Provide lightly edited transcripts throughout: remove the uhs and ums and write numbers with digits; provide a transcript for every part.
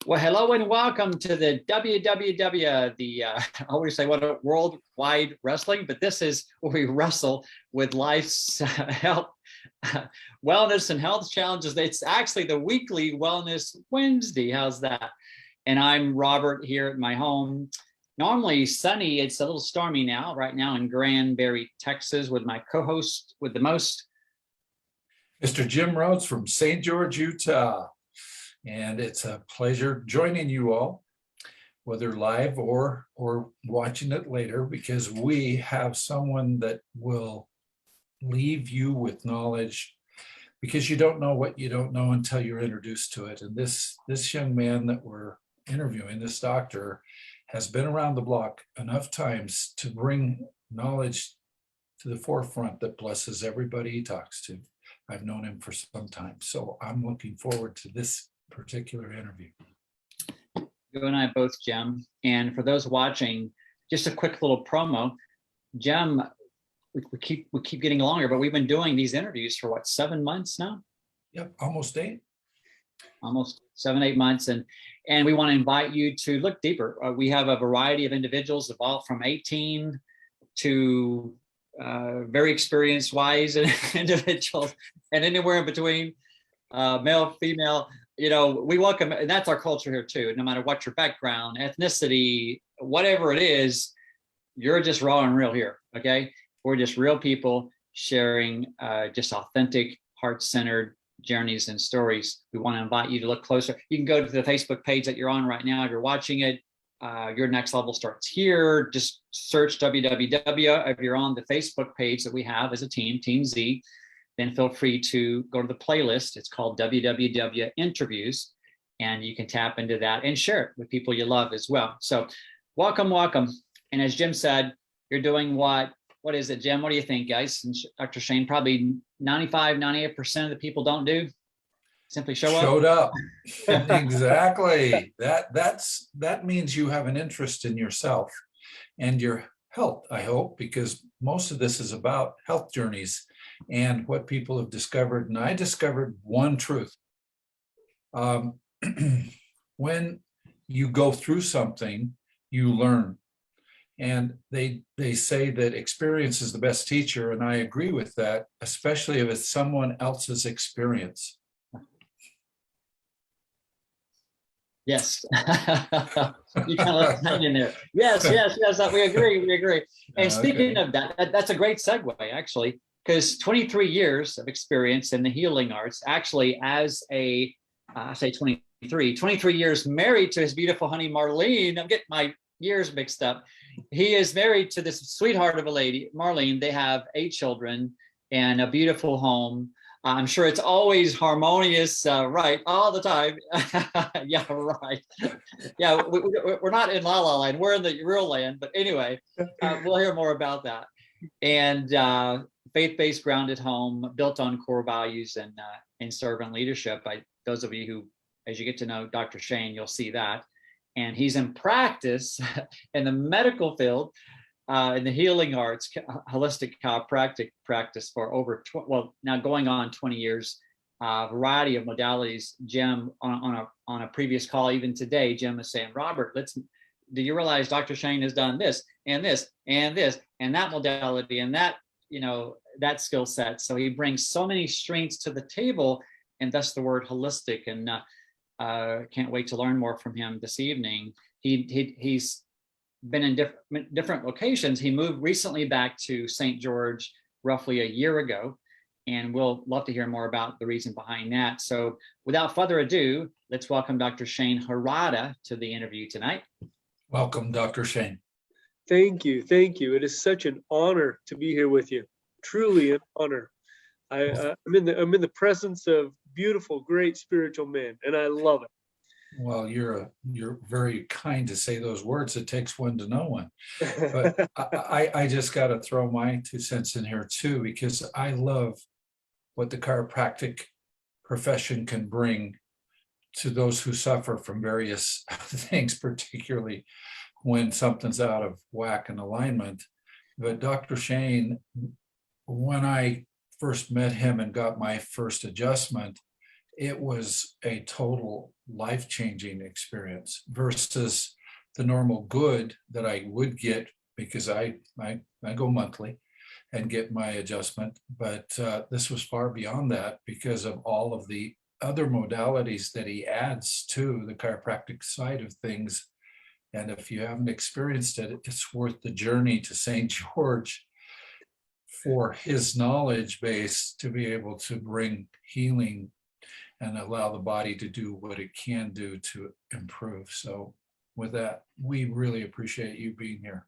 Well, hello and welcome to the WWW, I always say what a worldwide wrestling, but this is where we wrestle with life's health, wellness and health challenges. It's actually the weekly Wellness Wednesday. How's that? And I'm Robert here at my home. Normally sunny. It's a little stormy now, right now in Granbury, Texas, with my co-host with the most, Mr. Jim Rhodes from St. George, Utah. And it's a pleasure joining you all, whether live or watching it later, because we have someone that will leave you with knowledge, because you don't know what you don't know until you're introduced to it. And this young man that we're interviewing, this doctor, has been around the block enough times to bring knowledge to the forefront that blesses everybody he talks to. I've known him for some time, so I'm looking forward to this particular interview. you and I both, Jim. And for those watching, just a quick little promo. Jim, we keep getting longer, but we've been doing these interviews for what, 7 months now? Yep, almost 8. Almost 7-8 months, and we want to invite you to look deeper. We have a variety of individuals, evolved from 18 to very experienced, wise individuals, and anywhere in between, male, female. You know, we welcome, and that's our culture here too. No matter what your background, ethnicity, whatever it is, you're just raw and real here. Okay, we're just real people sharing just authentic, heart-centered journeys and stories. We want to invite you to look closer. You can go to the Facebook page that you're on right now if you're watching it. Your next level starts here. Just search WWW. If you're on the Facebook page that we have as a team, Team Z, then feel free to go to the playlist. It's called WWW Interviews, and you can tap into that and share it with people you love as well. So welcome. And as Jim said, you're doing what is it, Jim? What do you think, guys? And Dr. Shane, probably 98% of the people don't do. Simply Showed up. Exactly. That means you have an interest in yourself and your health, I hope, because most of this is about health journeys and what people have discovered. And I discovered one truth. When you go through something, you learn. And they say that experience is the best teacher, and I agree with that, especially if it's someone else's experience. Yes. You kind of left that in there. Yes, we agree. And speaking of that, that's a great segue, actually, because 23 years of experience in the healing arts, actually, as I say 23 years married to his beautiful honey, Marlene. I'm getting my years mixed up. He is married to this sweetheart of a lady, Marlene. They have 8 children and a beautiful home. I'm sure it's always harmonious, right, all the time. Yeah, right. Yeah, we're not in La La Land. We're in the real land. But anyway, we'll hear more about that. And faith-based, grounded home, built on core values and servant leadership. Those of you who, as you get to know Dr. Shane, you'll see that. And he's in practice in the medical field, in the healing arts, holistic chiropractic practice for over, now going on 20 years, variety of modalities. Jim, on a previous call, even today, Jim is saying, Robert, do you realize Dr. Shane has done this and this and this and that modality and that, that skill set. So he brings so many strengths to the table, and thus the word holistic. And can't wait to learn more from him this evening. He's been in different locations. He moved recently back to St. George roughly a year ago, and we'll love to hear more about the reason behind that. So without further ado, let's welcome Dr. Shane Harada to the interview tonight. Welcome, Dr. Shane. Thank you. It is such an honor to be here with you. Truly an honor. I'm in the presence of beautiful, great spiritual men, and I love it. Well, you're very kind to say those words. It takes one to know one. But I just got to throw my 2 cents in here too, because I love what the chiropractic profession can bring to those who suffer from various things, particularly when something's out of whack and alignment. But Dr. Shane, when I first met him and got my first adjustment, it was a total life-changing experience versus the normal good that I would get because I go monthly and get my adjustment. But this was far beyond that because of all of the other modalities that he adds to the chiropractic side of things. And if you haven't experienced it, it's worth the journey to St. George for his knowledge base to be able to bring healing and allow the body to do what it can do to improve. So with that, we really appreciate you being here.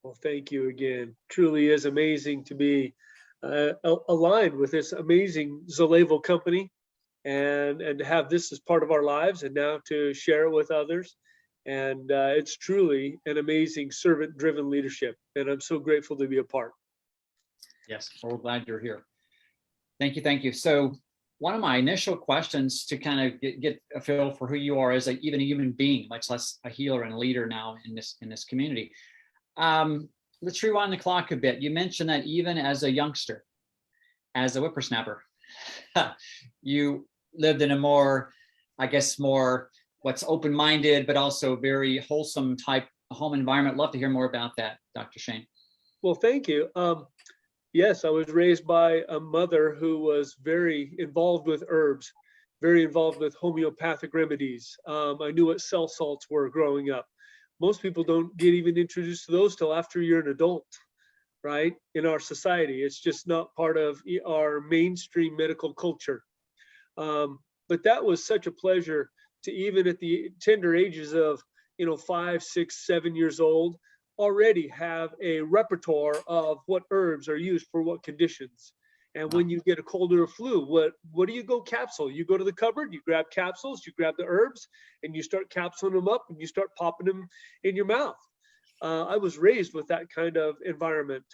Well, thank you again. Truly is amazing to be aligned with this amazing Zalevo company and to have this as part of our lives and now to share it with others. And it's truly an amazing servant-driven leadership. And I'm so grateful to be a part. Yes, we're glad you're here. Thank you. Thank you. So one of my initial questions to kind of get a feel for who you are as even a human being, much less a healer and a leader now in this community. Let's rewind the clock a bit. You mentioned that even as a youngster, as a whippersnapper, you lived in a more, I guess, more what's open-minded, but also very wholesome type home environment. Love to hear more about that, Dr. Shane. Well, thank you. Yes, I was raised by a mother who was very involved with herbs, very involved with homeopathic remedies. I knew what cell salts were growing up. Most people don't get even introduced to those till after you're an adult, right? In our society, it's just not part of our mainstream medical culture. But that was such a pleasure to, even at the tender ages of, 5, 6, 7 years old, already have a repertoire of what herbs are used for what conditions. And when you get a cold or a flu, what do you go capsule? You go to the cupboard, you grab capsules, you grab the herbs, and you start capsuling them up and you start popping them in your mouth. I was raised with that kind of environment.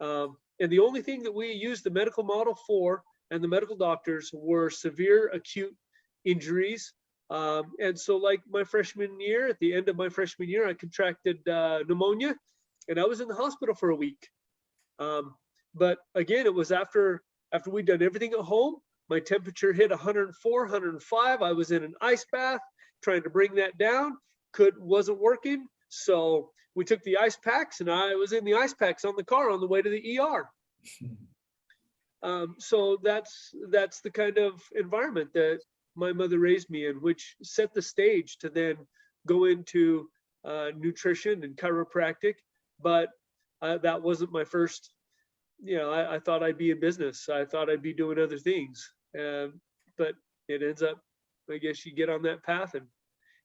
And the only thing that we used the medical model for and the medical doctors were severe acute injuries. And so like my freshman year, at the end of my freshman year, I contracted pneumonia and I was in the hospital for a week. But again, it was after we'd done everything at home. My temperature hit 104, 105. I was in an ice bath trying to bring that down. Wasn't working. So we took the ice packs and I was in the ice packs on the car on the way to the ER. So that's the kind of environment that my mother raised me in, which set the stage to then go into nutrition and chiropractic. But that wasn't my first, I thought I'd be in business. I thought I'd be doing other things. But it ends up, I guess you get on that path and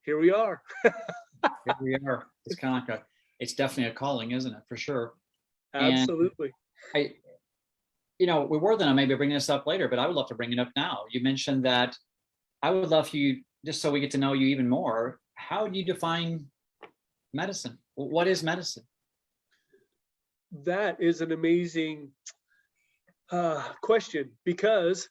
here we are. Here we are. It's kind of it's definitely a calling, isn't it? For sure. Absolutely. And we were going to maybe bring this up later, but I would love to bring it up now. You mentioned that I would love for you, just so we get to know you even more, how do you define medicine? What is medicine? That is an amazing question, because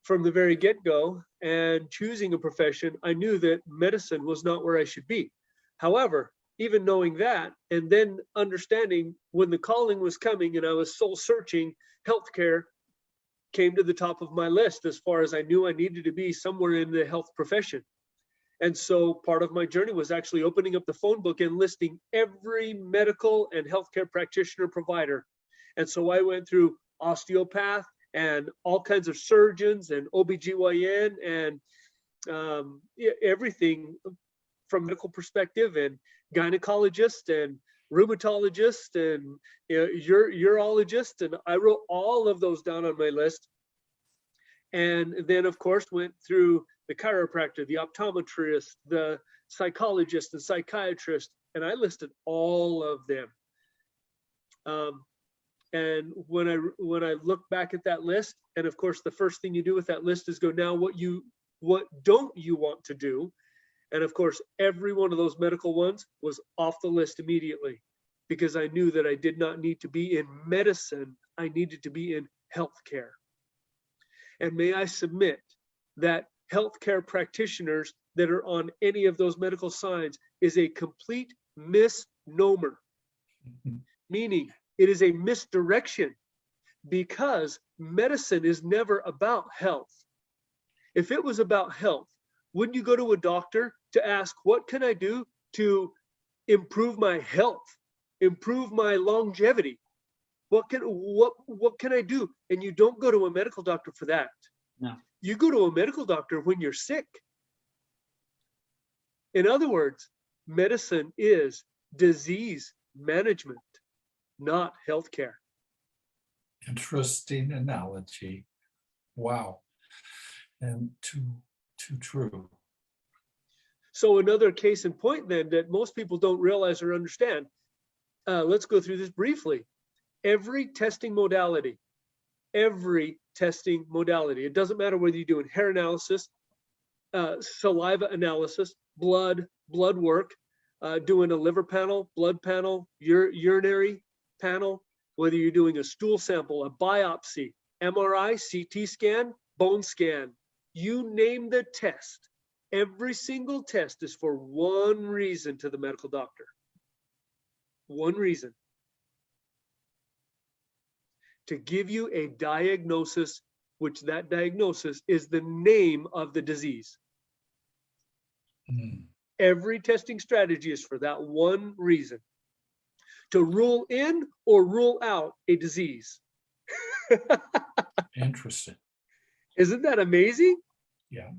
from the very get-go and choosing a profession, I knew that medicine was not where I should be. However, even knowing that and then understanding when the calling was coming and I was soul searching, healthcare came to the top of my list as far as I knew I needed to be somewhere in the health profession. And so part of my journey was actually opening up the phone book and listing every medical and healthcare practitioner provider. And so I went through osteopath and all kinds of surgeons and OBGYN and everything from medical perspective, and gynecologist and rheumatologist and urologist, and I wrote all of those down on my list. And then of course went through the chiropractor, the optometrist, the psychologist, the psychiatrist, and I listed all of them. And when I look back at that list, and of course the first thing you do with that list is go, now what don't you want to do? And of course, every one of those medical ones was off the list immediately, because I knew that I did not need to be in medicine. I needed to be in healthcare. And may I submit that healthcare practitioners that are on any of those medical signs is a complete misnomer, meaning it is a misdirection, because medicine is never about health. If it was about health, wouldn't you go to a doctor to ask, what can I do to improve my health, improve my longevity? What can I do? And you don't go to a medical doctor for that. No. You go to a medical doctor when you're sick. In other words, medicine is disease management, not healthcare. Interesting analogy. Wow. And too true. So another case in point then that most people don't realize or understand. Let's go through this briefly. Every testing modality, it doesn't matter whether you're doing hair analysis, saliva analysis, blood work, doing a liver panel, blood panel, urinary panel, whether you're doing a stool sample, a biopsy, MRI, CT scan, bone scan, you name the test. Every single test is for one reason to the medical doctor. One reason. To give you a diagnosis, which that diagnosis is the name of the disease. Every testing strategy is for that one reason. To rule in or rule out a disease. Interesting. Isn't that amazing? Yeah.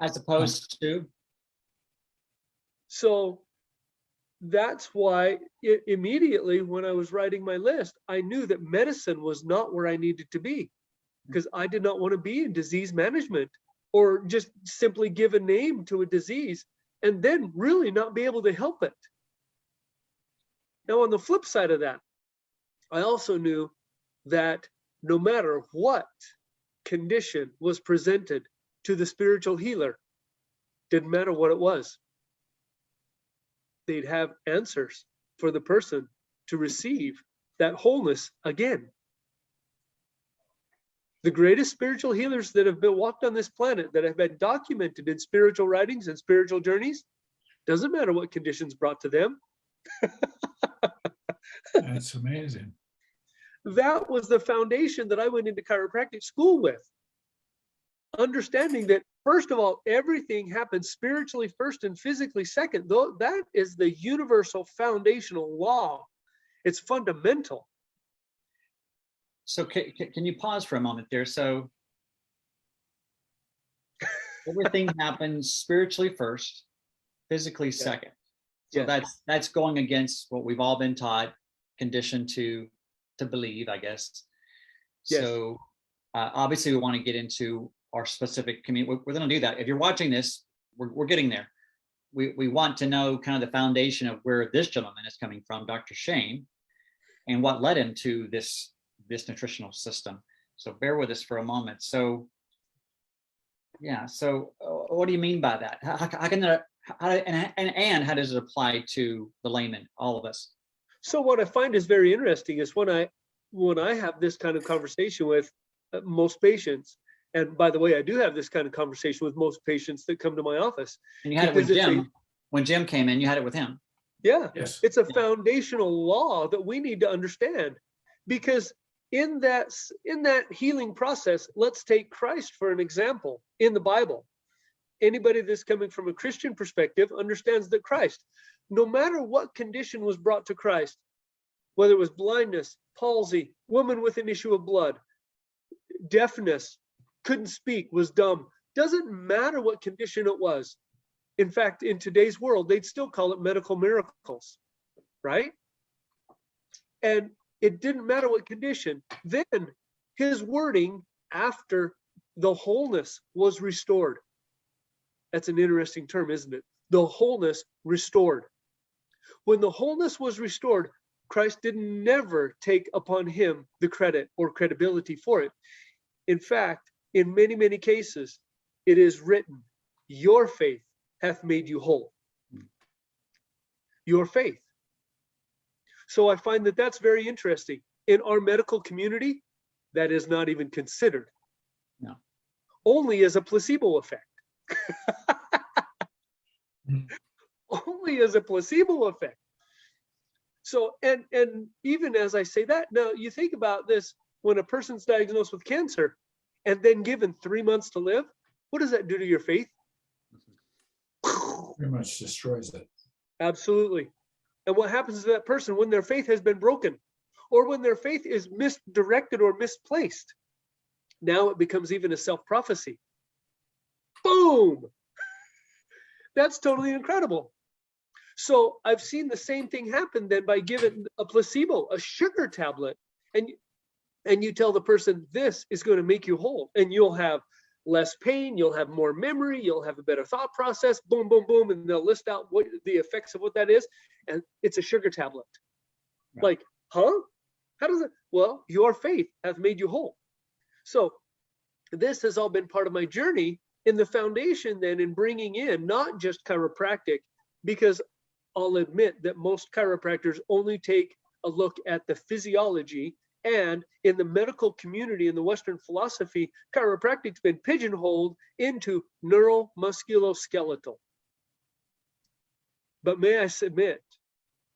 As opposed to? So that's why immediately when I was writing my list, I knew that medicine was not where I needed to be, because I did not want to be in disease management or just simply give a name to a disease and then really not be able to help it. Now, on the flip side of that, I also knew that no matter what condition was presented to the spiritual healer, didn't matter what it was, they'd have answers for the person to receive that wholeness again. The greatest spiritual healers that have been walked on this planet, that have been documented in spiritual writings and spiritual journeys, doesn't matter what conditions brought to them. That's amazing. That was the foundation that I went into chiropractic school with. Understanding that, first of all, everything happens spiritually first and physically second. Though that is the universal foundational law. It's fundamental. So can you pause for a moment there? So everything happens spiritually first, physically second. So that's going against what we've all been taught, conditioned to believe, I guess. Yes. So obviously we want to get into our specific community. We're going to do that. If you're watching this, we're getting there. We want to know kind of the foundation of where this gentleman is coming from, Dr. Shane, and what led him to this nutritional system. So bear with us for a moment. So yeah, so what do you mean by that? How can that, and how does it apply to the layman, all of us? So what I find is very interesting is when I have this kind of conversation with most patients, and by the way, I do have this kind of conversation with most patients that come to my office. And you had it with Jim. When Jim came in, you had it with him. Yeah, yes. It's a foundational law that we need to understand, because in that healing process, let's take Christ for an example in the Bible. Anybody that's coming from a Christian perspective understands that Christ, no matter what condition was brought to Christ, whether it was blindness, palsy, woman with an issue of blood, deafness, couldn't speak, was dumb, doesn't matter what condition it was. In fact, in today's world, they'd still call it medical miracles, right? And it didn't matter what condition. Then his wording after the wholeness was restored. That's an interesting term, isn't it? The wholeness restored. When the wholeness was restored, Christ didn't never take upon him the credit or credibility for it. In fact, in many, many cases, it is written, your faith hath made you whole. Your faith. So I find that that's very interesting. In our medical community, that is not even considered. No. Only as a placebo effect. Only as a placebo effect. So, and even as I say that, now you think about this, when a person's diagnosed with cancer, and then given 3 months to live, what does that do to your faith? Pretty much destroys it. Absolutely. And what happens to that person when their faith has been broken, or when their faith is misdirected or misplaced? Now it becomes even a self-prophecy. Boom! That's totally incredible. So I've seen the same thing happen then by giving a placebo, a sugar tablet, and you tell the person this is going to make you whole, and you'll have less pain, you'll have more memory, you'll have a better thought process, boom, boom, boom, and they'll list out what the effects of what that is, and it's a sugar tablet. Right. Like, huh? How does it? Well, your faith hath made you whole. So this has all been part of my journey in the foundation then in bringing in not just chiropractic, because I'll admit that most chiropractors only take a look at the physiology, and in the medical community, in the Western philosophy, chiropractic's been pigeonholed into neuromusculoskeletal. But may I submit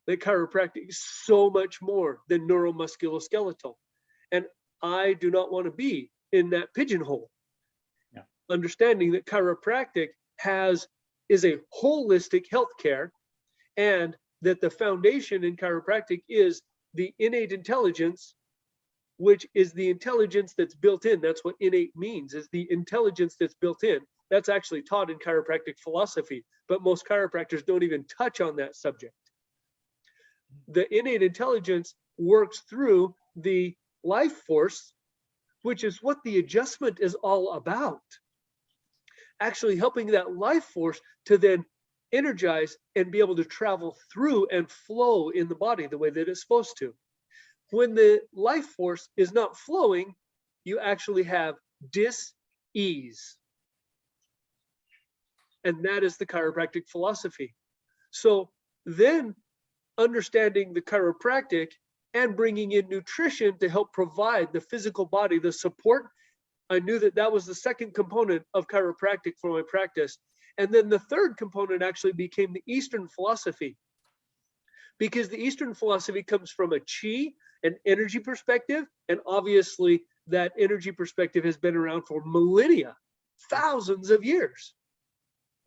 that chiropractic is so much more than neuromusculoskeletal. And I do not want to be in that pigeonhole. Yeah. Understanding that chiropractic is a holistic healthcare, and that the foundation in chiropractic is the innate intelligence, which is the intelligence that's built in. That's what innate means, is the intelligence that's built in. That's actually taught in chiropractic philosophy, but most chiropractors don't even touch on that subject. The innate intelligence works through the life force, which is what the adjustment is all about. Actually helping that life force to then energize and be able to travel through and flow in the body the way that it's supposed to. When the life force is not flowing, you actually have dis-ease. And that is the chiropractic philosophy. So then understanding the chiropractic and bringing in nutrition to help provide the physical body, the support, I knew that that was the second component of chiropractic for my practice. And then the third component actually became the Eastern philosophy, because the Eastern philosophy comes from a chi, an energy perspective, and obviously that energy perspective has been around for millennia, thousands of years.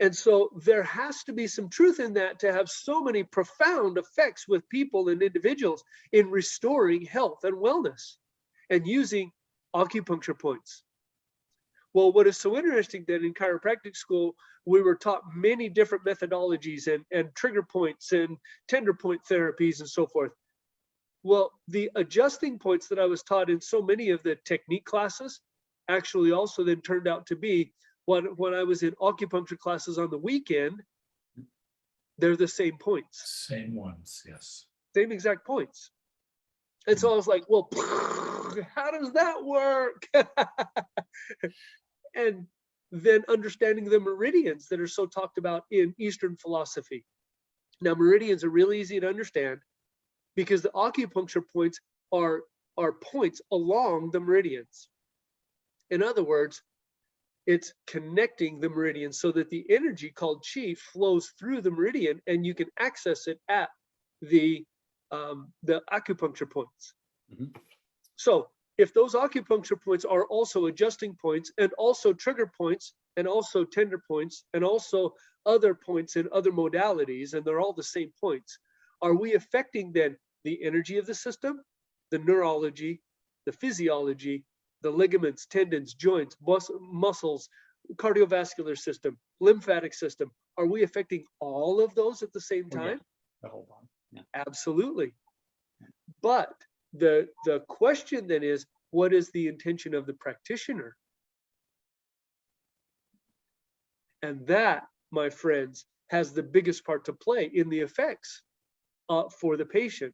And so there has to be some truth in that to have so many profound effects with people and individuals in restoring health and wellness and using acupuncture points. Well, what is so interesting that in chiropractic school, we were taught many different methodologies and trigger points and tender point therapies and so forth. Well, the adjusting points that I was taught in so many of the technique classes actually also then turned out to be when I was in acupuncture classes on the weekend, they're the same points. Same ones, yes. Same exact points. And so I was like, well, how does that work? And then understanding the meridians that are so talked about in Eastern philosophy. Now, meridians are really easy to understand because the acupuncture points are points along the meridians. In other words, it's connecting the meridian so that the energy called chi flows through the meridian and you can access it at the acupuncture points. Mm-hmm. So if those acupuncture points are also adjusting points and also trigger points and also tender points and also other points in other modalities, and they're all the same points, are we affecting then the energy of the system, the neurology, the physiology, the ligaments, tendons, joints, muscles, cardiovascular system, lymphatic system? Are we affecting all of those at the same time? Yeah. The whole body. Yeah. Absolutely. But the question then is, what is the intention of the practitioner? And that, my friends, has the biggest part to play in the effects for the patient.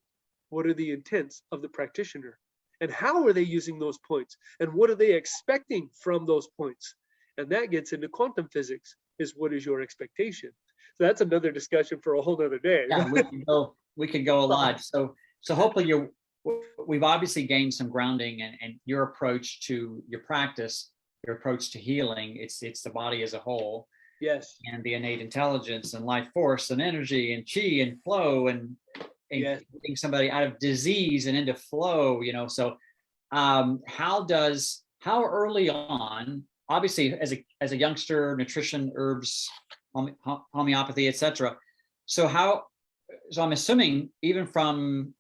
What are the intents of the practitioner? And how are they using those points? And what are they expecting from those points? And that gets into quantum physics, is what is your expectation? So that's another discussion for a whole other day. Yeah, we could go a lot. So hopefully we've obviously gained some grounding and your approach to your practice, your approach to healing, it's the body as a whole. Yes. And the innate intelligence and life force and energy and chi and flow and yes. Getting somebody out of disease and into flow, So how does how early on, obviously as a youngster, nutrition, herbs, homeopathy, etc. So I'm assuming even from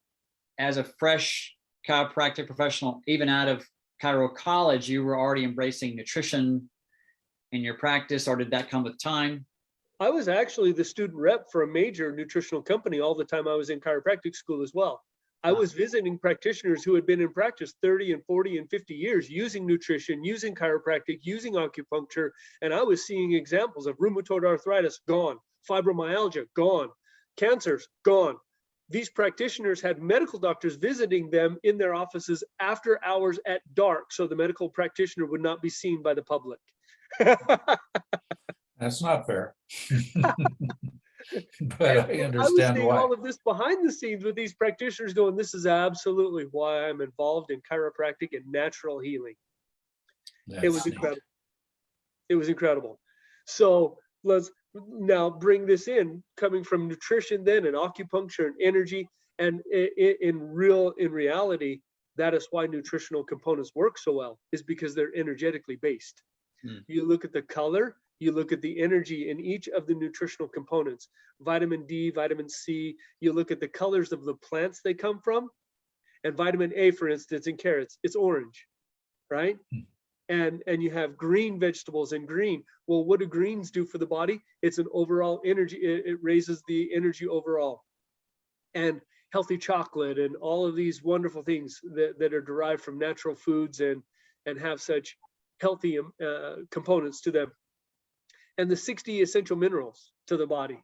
as a fresh chiropractic professional, even out of Chiro College, you were already embracing nutrition in your practice, or did that come with time? I was actually the student rep for a major nutritional company all the time I was in chiropractic school as well. I was visiting practitioners who had been in practice 30 and 40 and 50 years using nutrition, using chiropractic, using acupuncture, and I was seeing examples of rheumatoid arthritis gone, fibromyalgia gone, cancers gone. These practitioners had medical doctors visiting them in their offices after hours at dark, so the medical practitioner would not be seen by the public. That's not fair. But I I was understand seeing why. all of this behind the scenes with these practitioners going, this is absolutely why I'm involved in chiropractic and natural healing. It was That's neat. incredible. It was incredible. So let's now bring this in, coming from nutrition then and acupuncture and energy. And in reality, that is why nutritional components work so well, is because they're energetically based. You look at the color, you look at the energy in each of the nutritional components, vitamin D, vitamin C, you look at the colors of the plants they come from, and vitamin A, for instance, in carrots, it's orange, right? And you have green vegetables and green. Well, what do greens do for the body? It's an overall energy, it raises the energy overall. And healthy chocolate and all of these wonderful things that are derived from natural foods and have such healthy components to them. And the 60 essential minerals to the body.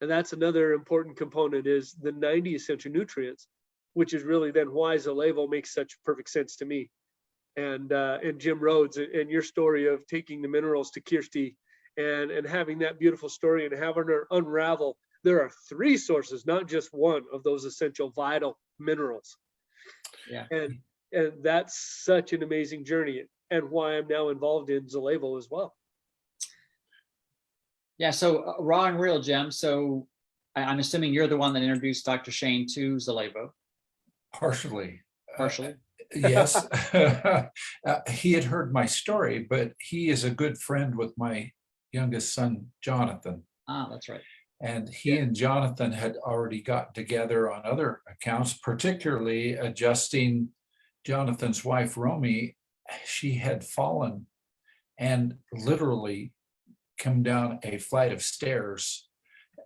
And that's another important component, is the 90 essential nutrients, which is really then why Zalevo makes such perfect sense to me. And Jim Rhodes and your story of taking the minerals to Kirsty and having that beautiful story and having her unravel. There are 3 sources, not just one, of those essential vital minerals. Yeah. And that's such an amazing journey, and why I'm now involved in Zalevo as well. Yeah, so raw and real, Jim. So I'm assuming you're the one that introduced Dr. Shane to Zalevo. Partially. Partially. Yes. He had heard my story, but he is a good friend with my youngest son, Jonathan. Ah, that's right. And he and Jonathan had already got together on other accounts, particularly adjusting Jonathan's wife, Romy. She had fallen and literally come down a flight of stairs,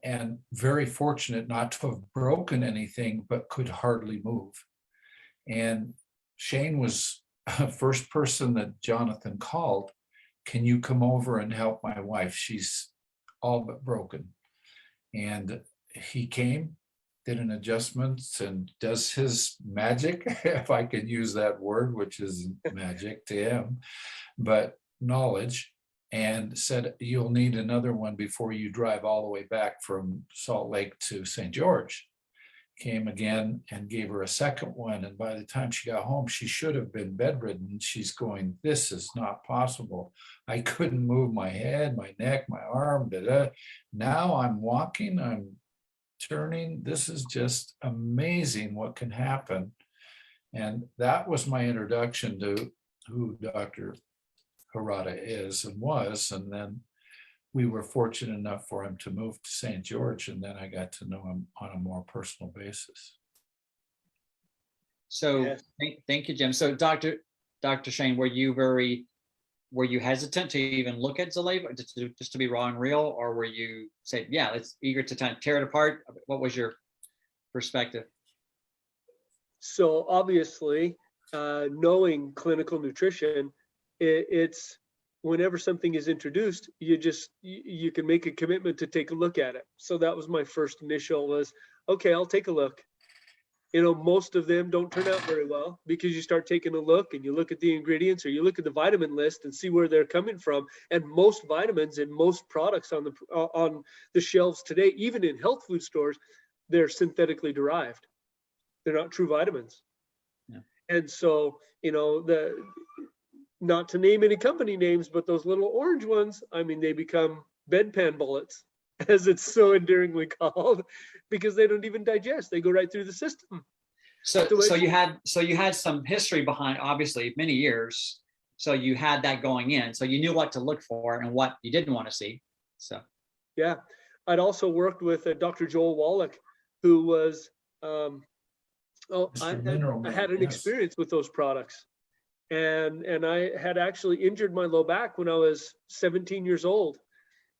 and very fortunate not to have broken anything, but could hardly move. And Shane was the first person that Jonathan called. Can you come over and help my wife? She's all but broken. And he came, did an adjustment, and does his magic, if I can use that word, which is magic to him, but knowledge, and said, you'll need another one before you drive all the way back from Salt Lake to St. George. Came again and gave her a second one. And by the time she got home, she should have been bedridden. She's going, this is not possible. I couldn't move my head, my neck, my arm. Now I'm walking, I'm turning. This is just amazing what can happen. And that was my introduction to who Dr. Harada is and was. And then we were fortunate enough for him to move to St. George, and then I got to know him on a more personal basis. So Yes. thank you, Jim. So Dr. Shane, were you hesitant to even look at Zalevo, just to be raw and real, or were you say, yeah, it's eager to tear it apart? What was your perspective? So obviously, knowing clinical nutrition, it's whenever something is introduced, you can make a commitment to take a look at it. So that was my first initial was, okay, I'll take a look. You know, most of them don't turn out very well because you start taking a look and you look at the ingredients or you look at the vitamin list and see where they're coming from. And most vitamins and most products on the shelves today, even in health food stores, they're synthetically derived. They're not true vitamins. Yeah. And so, you know, not to name any company names, but those little orange ones, I mean, they become bedpan bullets, as it's so endearingly called, because they don't even digest. They go right through the system. So you had some history behind, obviously, many years So you had that going in. So you knew what to look for and what you didn't want to see. So. Yeah. I'd also worked with Dr. Joel Wallach, who was, I Mr. Mineral Man, had an yes. experience with those products. And I had actually injured my low back when I was 17 years old.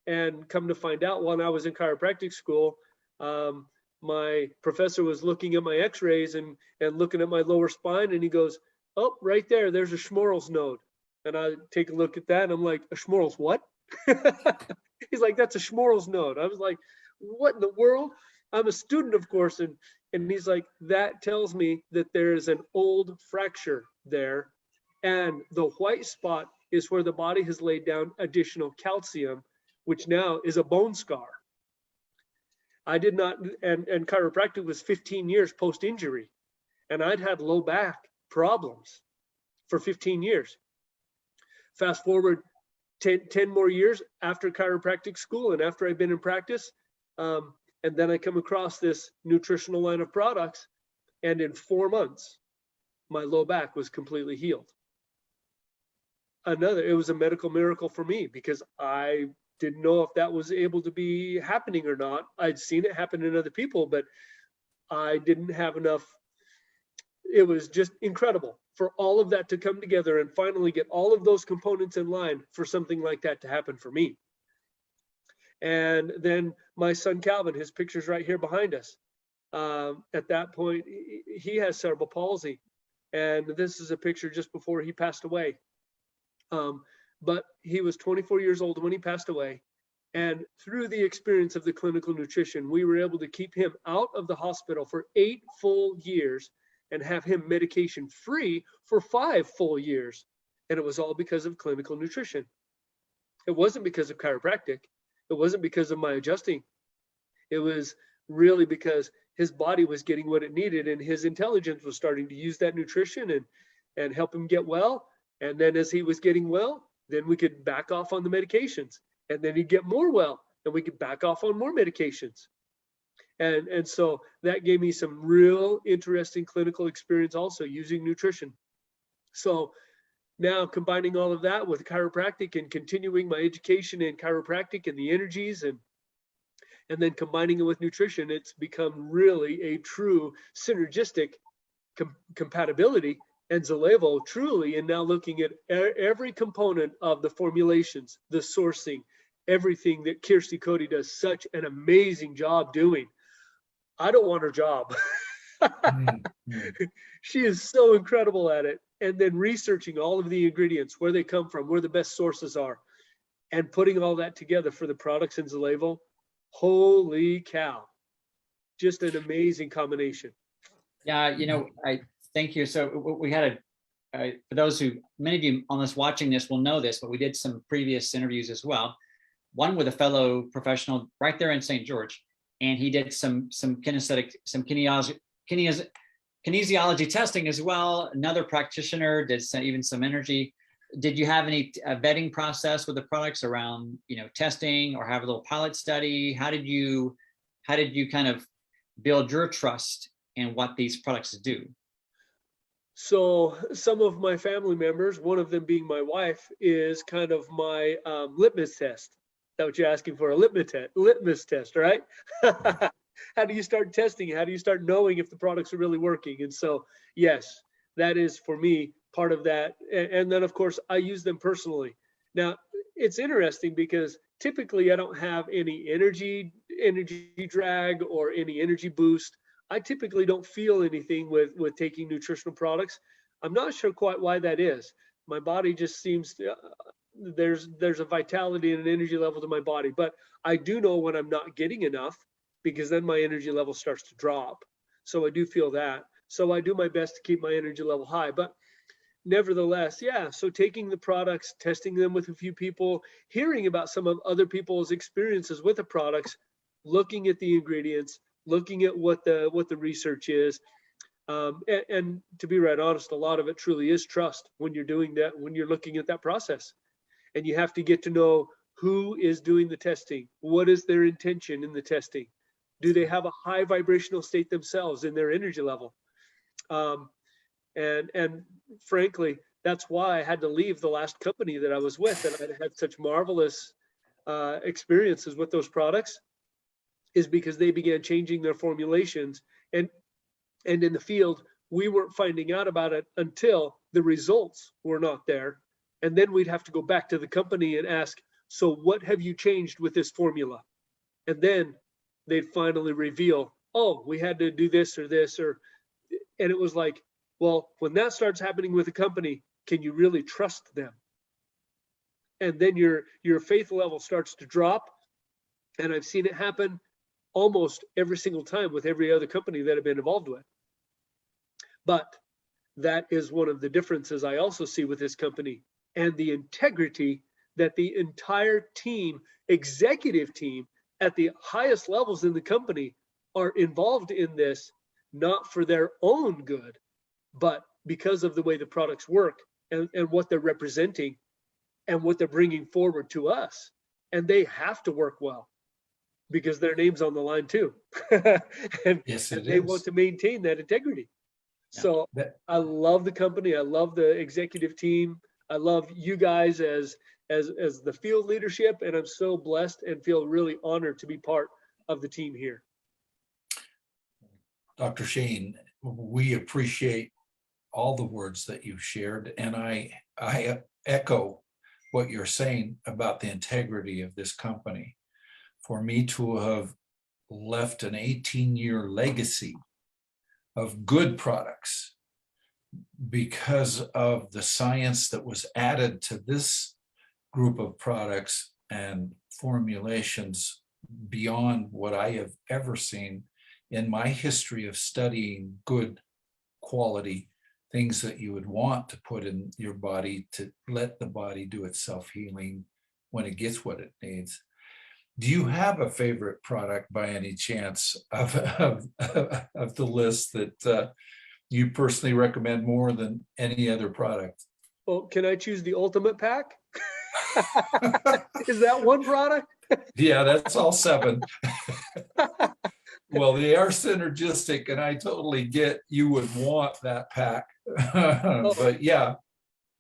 And come to find out, when I was in chiropractic school, my professor was looking at my x-rays and looking at my lower spine, and he goes, oh, right there, there's a Schmorl's node. And I take a look at that, and I'm like, a Schmorl's what? He's like, that's a Schmorl's node. I was like, what in the world? I'm a student, of course. And he's like, that tells me that there is an old fracture there. And the white spot is where the body has laid down additional calcium, which now is a bone scar. I did not, and chiropractic was 15 years post-injury. And I'd had low back problems for 15 years. Fast forward 10 more years after chiropractic school and after I've been in practice. And then I come across this nutritional line of products. And in 4 months, my low back was completely healed. It was a medical miracle for me because I didn't know if that was able to be happening or not. I'd seen it happen in other people, but I didn't have enough. It was just incredible for all of that to come together and finally get all of those components in line for something like that to happen for me. And then my son Calvin, his picture's right here behind us. At that point, he has cerebral palsy. And this is a picture just before he passed away. But he was 24 years old when he passed away. And through the experience of the clinical nutrition, we were able to keep him out of the hospital for 8 full years and have him medication free for 5 full years. And it was all because of clinical nutrition. It wasn't because of chiropractic. It wasn't because of my adjusting. It was really because his body was getting what it needed and his intelligence was starting to use that nutrition and help him get well. And then as he was getting well, then we could back off on the medications. And then he'd get more well and we could back off on more medications. And so that gave me some real interesting clinical experience also using nutrition. So now combining all of that with chiropractic and continuing my education in chiropractic and the energies and then combining it with nutrition, it's become really a true synergistic compatibility. And Zalevo truly, and now looking at every component of the formulations, the sourcing, everything that Kirsty Cody does such an amazing job doing. I don't want her job. She is so incredible at it. And then researching all of the ingredients, where they come from, where the best sources are, and putting all that together for the products in Zalevo. Holy cow. Just an amazing combination. Yeah, I thank you. So we had for those who, many of you on this watching this will know this, but we did some previous interviews as well. One with a fellow professional right there in St. George, and he did some kinesthetic, some kinesiology testing as well. Another practitioner did even some energy. Did you have any vetting process with the products around, testing, or have a little pilot study? How did you kind of build your trust in what these products do? So some of my family members, one of them being my wife, is kind of my litmus test. That's what you're asking for, a litmus test, right? How do you start testing? How do you start knowing if the products are really working? And so, yes, that is for me part of that. And then, of course, I use them personally. Now, it's interesting because typically I don't have any energy drag or any energy boost. I typically don't feel anything with taking nutritional products. I'm not sure quite why that is. My body just seems to, there's a vitality and an energy level to my body, but I do know when I'm not getting enough, because then my energy level starts to drop. So I do feel that. So I do my best to keep my energy level high, but nevertheless, yeah. So taking the products, testing them with a few people, hearing about some of other people's experiences with the products, looking at the ingredients, looking at what the research is. And to be right honest, a lot of it truly is trust when you're doing that, when you're looking at that process. And you have to get to know who is doing the testing. What is their intention in the testing? Do they have a high vibrational state themselves in their energy level? And frankly, that's why I had to leave the last company that I was with, and I had such marvelous experiences with those products, is because they began changing their formulations, and in the field, we weren't finding out about it until the results were not there. And then we'd have to go back to the company and ask, so what have you changed with this formula? And then they'd finally reveal, oh, we had to do this, and it was like, well, when that starts happening with a company, can you really trust them? And then your faith level starts to drop. And I've seen it happen almost every single time with every other company that I've been involved with. But that is one of the differences I also see with this company, and the integrity that the entire team, executive team at the highest levels in the company are involved in this, not for their own good, but because of the way the products work and what they're representing and what they're bringing forward to us. And they have to work well because their name's on the line too. and they want to maintain that integrity. Yeah. So I love the company. I love the executive team. I love you guys as the field leadership, and I'm so blessed and feel really honored to be part of the team here. Dr. Shane, we appreciate all the words that you've shared, and I echo what you're saying about the integrity of this company. For me to have left an 18-year legacy of good products because of the science that was added to this group of products and formulations beyond what I have ever seen in my history of studying good quality things that you would want to put in your body to let the body do its self-healing when it gets what it needs. Do you have a favorite product by any chance of the list that you personally recommend more than any other product? Well, can I choose the ultimate pack? Is that one product? Yeah, that's all 7. Well, they are synergistic, and I totally get you would want that pack. But yeah.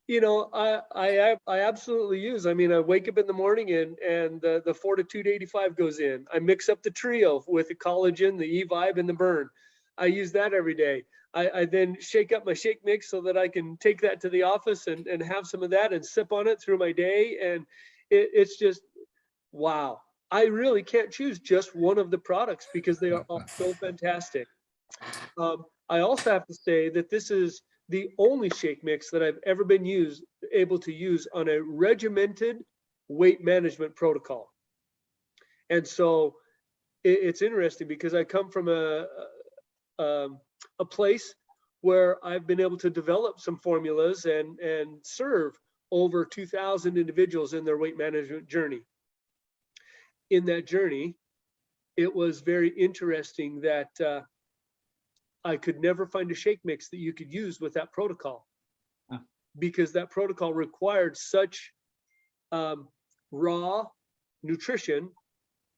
You know, I absolutely use. I mean, I wake up in the morning and the Fortitude 85 goes in. I mix up the trio with the collagen, the E-Vibe, and the Burn. I use that every day. I then shake up my shake mix so that I can take that to the office and have some of that and sip on it through my day. And it's just, wow. I really can't choose just one of the products because they are all so fantastic. I also have to say that this is the only shake mix that I've ever been able to use on a regimented weight management protocol. And so it's interesting because I come from a place where I've been able to develop some formulas and serve over 2,000 individuals in their weight management journey. In that journey, it was very interesting that I could never find a shake mix that you could use with that protocol, because that protocol required such raw nutrition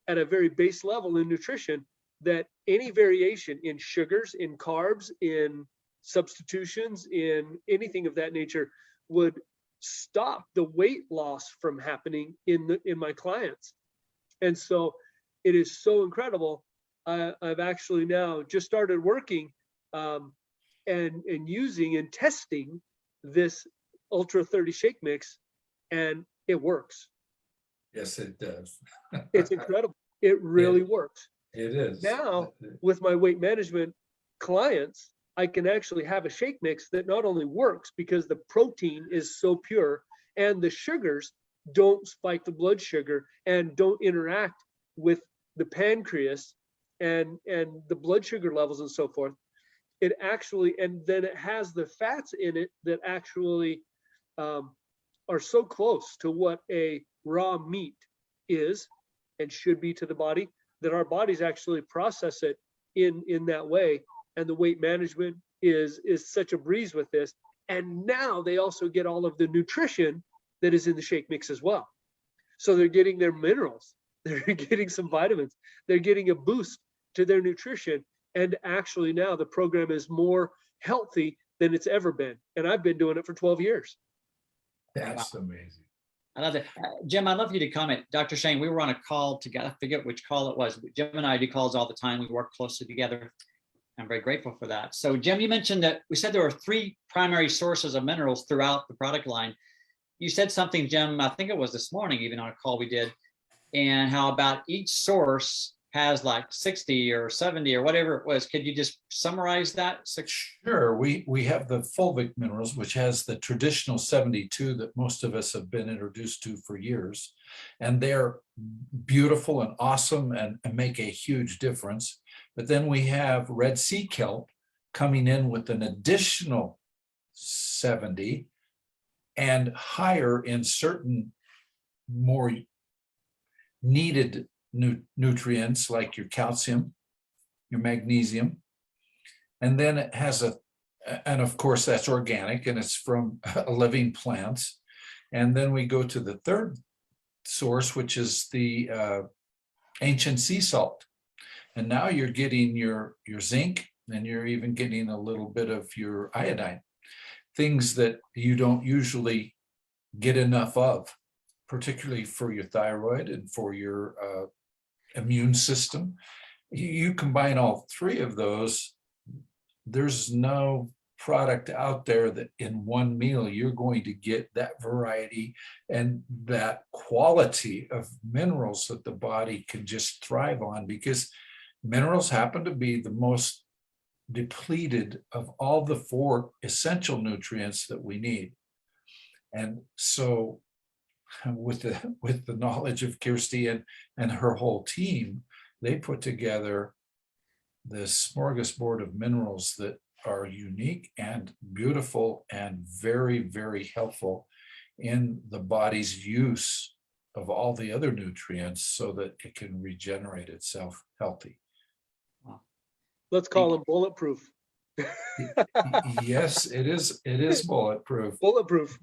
at a very base level in nutrition that any variation in sugars, in carbs, in substitutions, in anything of that nature would stop the weight loss from happening in my clients. And so it is so incredible. I've actually now just started working and using and testing this Ultra 30 shake mix, and it works. Yes, it does. It's incredible. It really works. It is. Now, with my weight management clients, I can actually have a shake mix that not only works because the protein is so pure and the sugars don't spike the blood sugar and don't interact with the pancreas and the blood sugar levels and so forth. It actually, and then it has the fats in it that actually are so close to what a raw meat is and should be to the body, that our bodies actually process it in that way. And the weight management is such a breeze with this. And now they also get all of the nutrition that is in the shake mix as well. So they're getting their minerals, they're getting some vitamins, they're getting a boost to their nutrition. And actually now the program is more healthy than it's ever been. And I've been doing it for 12 years. That's amazing. I love it. Jim, I'd love you to comment. Dr. Shane, we were on a call together. I forget which call it was. But Jim and I do calls all the time. We work closely together. I'm very grateful for that. So Jim, you mentioned that we said there were 3 primary sources of minerals throughout the product line. You said something, Jim, I think it was this morning, even on a call we did, and how about each source has like 60 or 70 or whatever it was. Could you just summarize that? Sure. We have the fulvic minerals, which has the traditional 72 that most of us have been introduced to for years. And they're beautiful and awesome and make a huge difference. But then we have Red Sea kelp coming in with an additional 70 and higher in certain more needed nutrients like your calcium, your magnesium. And then it has and of course that's organic and it's from living plants. And then we go to the third source, which is the ancient sea salt. And now you're getting your zinc, and you're even getting a little bit of your iodine, things that you don't usually get enough of, particularly for your thyroid and for your immune system. You combine all 3 of those, there's no product out there that in one meal you're going to get that variety and that quality of minerals that the body can just thrive on, because minerals happen to be the most depleted of all the 4 essential nutrients that we need. And so with the knowledge of Kirsty and her whole team, they put together this smorgasbord of minerals that are unique and beautiful and very, very helpful in the body's use of all the other nutrients so that it can regenerate itself healthy. Let's call them bulletproof. Yes, it is bulletproof. Bulletproof.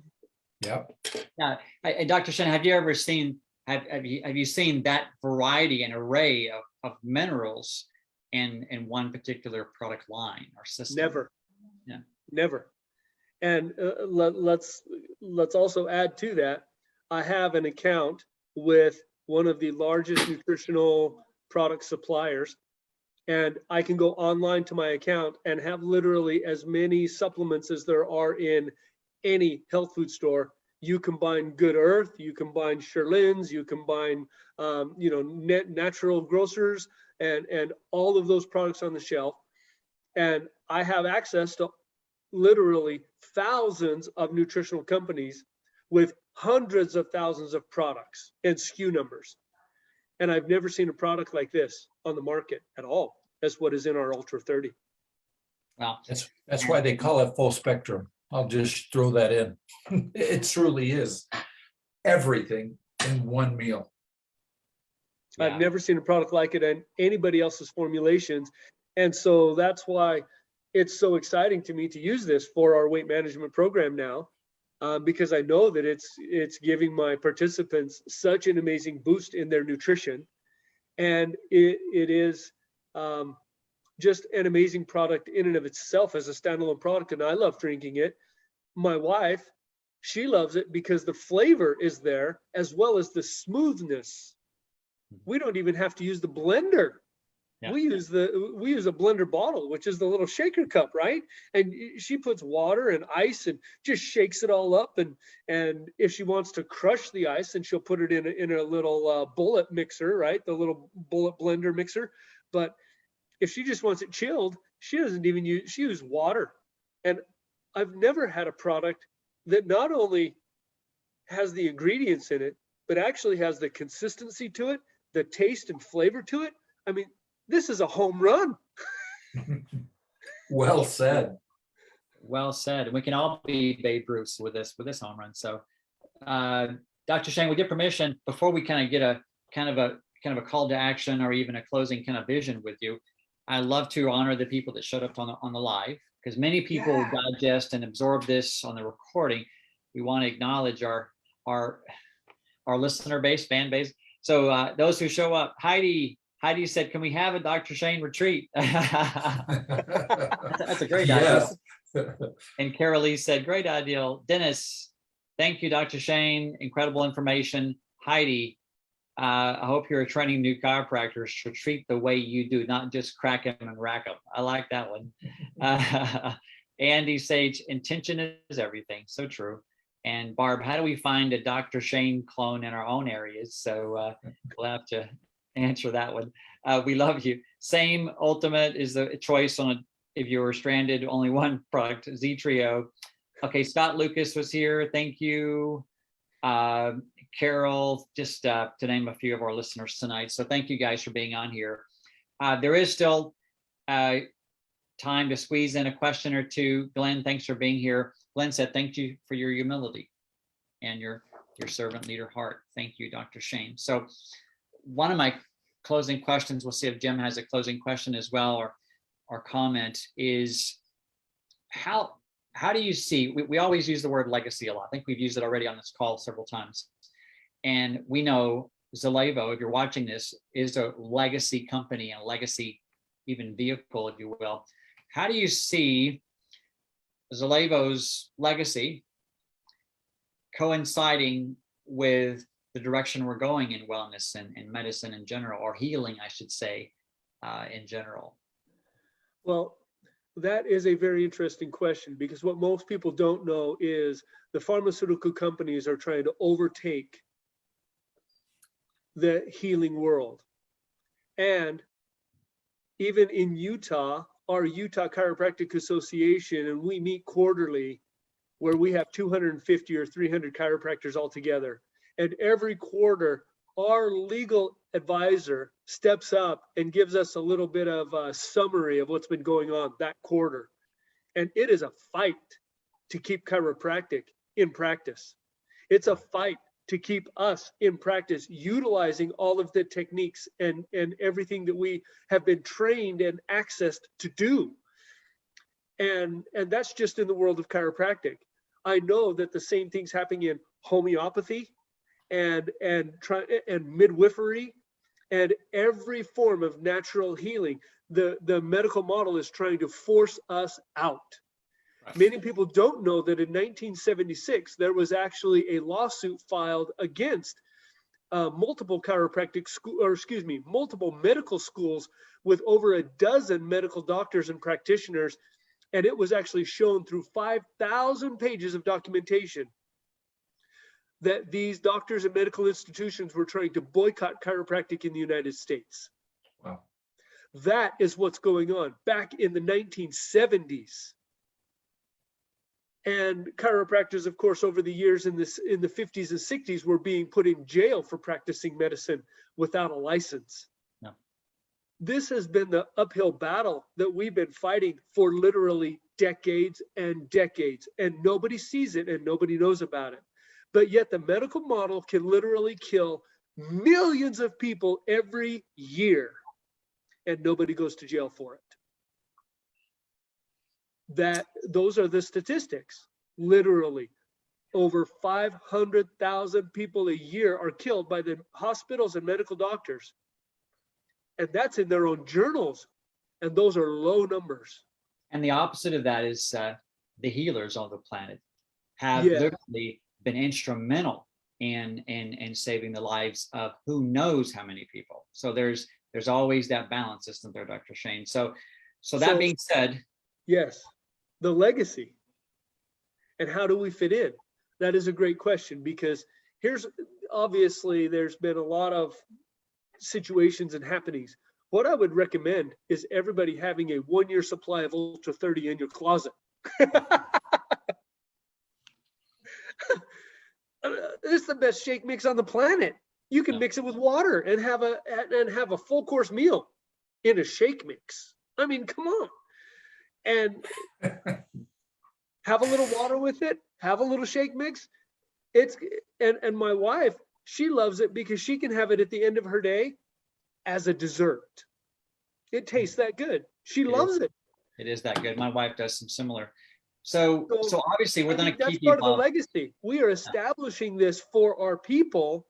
Yep. Now, Dr. Shane, have you ever seen, have you seen that variety and array of minerals in one particular product line or system? Never. Yeah. Never. And let's also add to that, I have an account with one of the largest nutritional product suppliers, and I can go online to my account and have literally as many supplements as there are in any health food store. You combine Good Earth, you combine Sherlin's, you combine natural grocers and all of those products on the shelf. And I have access to literally thousands of nutritional companies with hundreds of thousands of products and SKU numbers. And I've never seen a product like this on the market at all. That's what is in our Ultra 30. Wow. That's why they call it full spectrum. I'll just throw that in. It truly is everything in one meal. Yeah. I've never seen a product like it in anybody else's formulations. And so that's why it's so exciting to me to use this for our weight management program now, because I know that it's giving my participants such an amazing boost in their nutrition. And it is just an amazing product in and of itself as a standalone product. And I love drinking it. My wife, she loves it because the flavor is there as well as the smoothness. We don't even have to use the blender. Yeah. We use a blender bottle, which is the little shaker cup, right? And she puts water and ice and just shakes it all up. And if she wants to crush the ice, then she'll put it in a little bullet mixer, right? The little bullet blender mixer. But if she just wants it chilled, she doesn't even she uses water. And I've never had a product that not only has the ingredients in it, but actually has the consistency to it, the taste and flavor to it. I mean, this is a home run. Well said. Well said. And we can all be Babe Ruth with this home run. So, Dr. Shane, with your permission, before we kind of get a kind of a call to action or even a closing kind of vision with you, I love to honor the people that showed up on the live, because many people digest and absorb this on the recording. We want to acknowledge our listener base, fan base. So those who show up, Heidi said, "Can we have a Dr. Shane retreat?" That's a great idea. And Carol Lee said, great idea. Dennis, thank you, Dr. Shane. Incredible information. Heidi, I hope you're training new chiropractors to treat the way you do, not just crack them and rack them. I like that one. Andy Sage, intention is everything. So true. And Barb, how do we find a Dr. Shane clone in our own areas? So we'll have to answer that one. We love you. Same Ultimate is the choice on if you were stranded, only one product, Z Trio. Okay, Scott Lucas was here. Thank you. Carol, just to name a few of our listeners tonight. So thank you guys for being on here. There is still time to squeeze in a question or two. Glenn, thanks for being here. Glenn said, thank you for your humility and your servant leader heart. Thank you, Dr. Shane. So one of my closing questions, we'll see if Jim has a closing question as well, or comment, is how do you see, we always use the word legacy a lot. I think we've used it already on this call several times. And we know Zalevo, if you're watching this, is a legacy company and a legacy even vehicle, if you will. How do you see Zalevo's legacy coinciding with the direction we're going in wellness and medicine in general, or healing, I should say, in general? Well, that is a very interesting question, because what most people don't know is the pharmaceutical companies are trying to overtake the healing world. And even in Utah, our Utah Chiropractic Association, and we meet quarterly, where we have 250 or 300 chiropractors all together. And every quarter, our legal advisor steps up and gives us a little bit of a summary of what's been going on that quarter. And it is a fight to keep chiropractic in practice. It's a fight to keep us in practice, utilizing all of the techniques and everything that we have been trained and accessed to do. And that's just in the world of chiropractic. I know that the same thing's happening in homeopathy and midwifery and every form of natural healing. The medical model is trying to force us out. Right. Many people don't know that in 1976, there was actually a lawsuit filed against multiple multiple medical schools with over a dozen medical doctors and practitioners. And it was actually shown through 5,000 pages of documentation that these doctors and medical institutions were trying to boycott chiropractic in the United States. Wow. That is what's going on back in the 1970s. And chiropractors, of course, over the years in the 50s and 60s were being put in jail for practicing medicine without a license. No. This has been the uphill battle that we've been fighting for literally decades and decades, and nobody sees it and nobody knows about it. But yet the medical model can literally kill millions of people every year, and nobody goes to jail for it. Those are the statistics. Literally, over 500,000 people a year are killed by the hospitals and medical doctors. And that's in their own journals. And those are low numbers. And the opposite of that is the healers on the planet have literally been instrumental in saving the lives of who knows how many people. So there's always that balance, isn't there, Dr. Shane? So that being said. Yes, the legacy. And how do we fit in? That is a great question, because obviously there's been a lot of situations and happenings. What I would recommend is everybody having a 1-year supply of Ultra 30 in your closet. It's the best shake mix on the planet. You can mix it with water and have a full course meal in a shake mix. I mean, come on. And have a little water with it, have a little shake mix. And my wife, she loves it because she can have it at the end of her day as a dessert. It tastes that good. She loves it. It is that good. My wife does some similar. So obviously we're going to keep that's part of the legacy. We are establishing this for our people.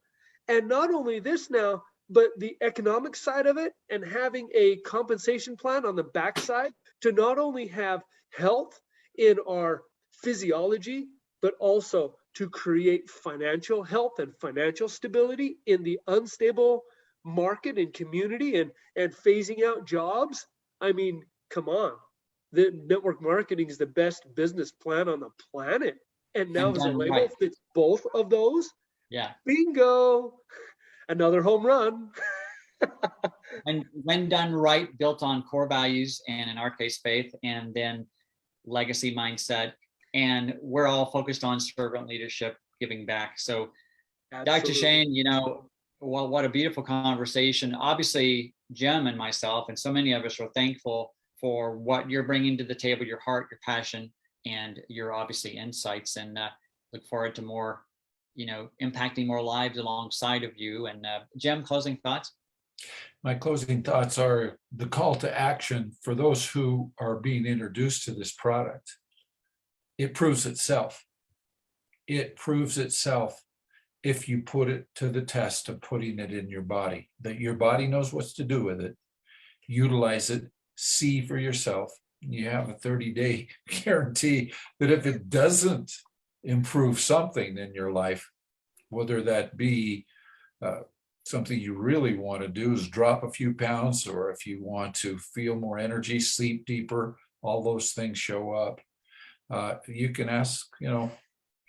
And not only this now, but the economic side of it, and having a compensation plan on the backside to not only have health in our physiology, but also to create financial health and financial stability in the unstable market and community, and phasing out jobs. I mean, come on. The network marketing is the best business plan on the planet. And now And done Zoebo right. fits both of those. Yeah. Bingo. Another home run. And when done right, built on core values, and in our case, faith, and then legacy mindset. And we're all focused on servant leadership, giving back. So Dr. Absolutely. Shane, you know, well, what a beautiful conversation. Obviously, Jim and myself, and so many of us are thankful for what you're bringing to the table, your heart, your passion, and your obviously insights, and look forward to more, you know, impacting more lives alongside of you. And Jim, closing thoughts? My closing thoughts are the call to action for those who are being introduced to this product. It proves itself. It proves itself if you put it to the test of putting it in your body, that your body knows what to do with it. Utilize it, see for yourself. You have a 30-day guarantee that if it doesn't improve something in your life, whether that be something you really want to do is drop a few pounds, or if you want to feel more energy, sleep deeper, all those things show up. You can ask, you know,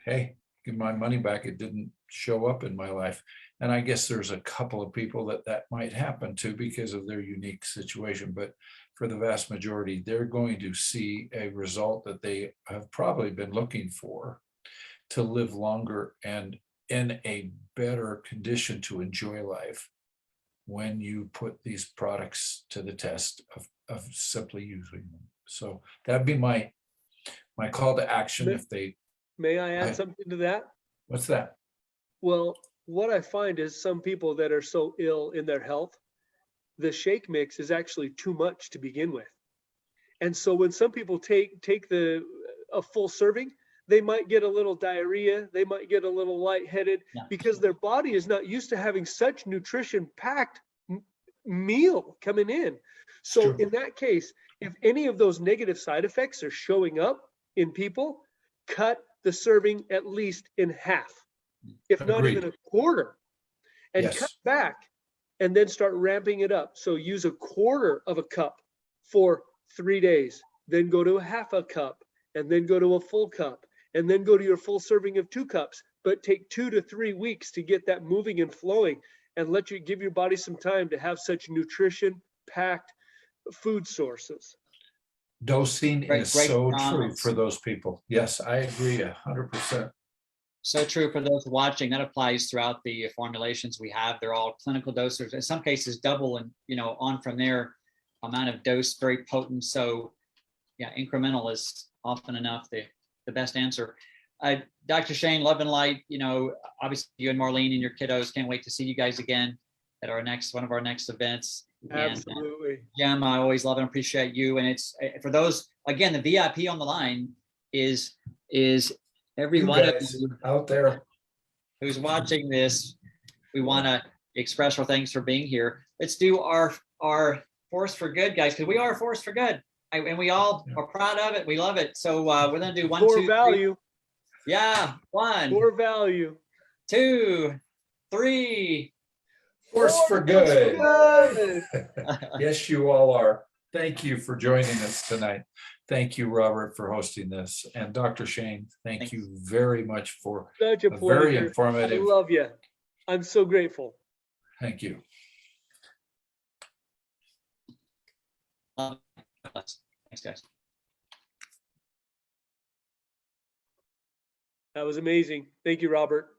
hey, give my money back. It didn't show up in my life. And I guess there's a couple of people that might happen to because of their unique situation. But for the vast majority, they're going to see a result that they have probably been looking for, to live longer and in a better condition to enjoy life when you put these products to the test of simply using them. So that'd be my call to action. If they, May I add something to that? what's that? Well, what I find is some people that are so ill in their health, the shake mix is actually too much to begin with. And so when some people take a full serving, they might get a little diarrhea, they might get a little lightheaded, because their body is not used to having such nutrition packed meal coming in. So in that case, if any of those negative side effects are showing up in people, cut the serving at least in half, if not even a quarter, and cut back, and then start ramping it up. So use a quarter of a cup for 3 days, then go to a half a cup, and then go to a full cup, and then go to your full serving of 2 cups. But take 2 to 3 weeks to get that moving and flowing, and let you give your body some time to have such nutrition packed food sources. Dosing is so true for those people. Yes, I agree 100%. So true for those watching. That applies throughout the formulations we have. They're all clinical doses. In some cases, double, and on from there, amount of dose, very potent. So yeah, incremental is often enough the best answer. Dr. Shane, love and light. Obviously you and Marlene and your kiddos, can't wait to see you guys again at one of our next events. Absolutely. And, Jim, I always love and appreciate you. And it's for those, again, the VIP on the line is every one of you out there who's watching this. We want to express our thanks for being here. Let's do our force for good, guys, because we are a force for good, and we all are proud of it. We love it. So we're gonna do 1, 2, 3. Value. Yeah, 1. Core value. 2, 3. Force for good. Yes, you all are. Thank you for joining us tonight. Thank you, Robert, for hosting this. And Dr. Shane, thank you very much for such a very informative. I love you. I'm so grateful. Thank you. Thanks, guys. That was amazing. Thank you, Robert.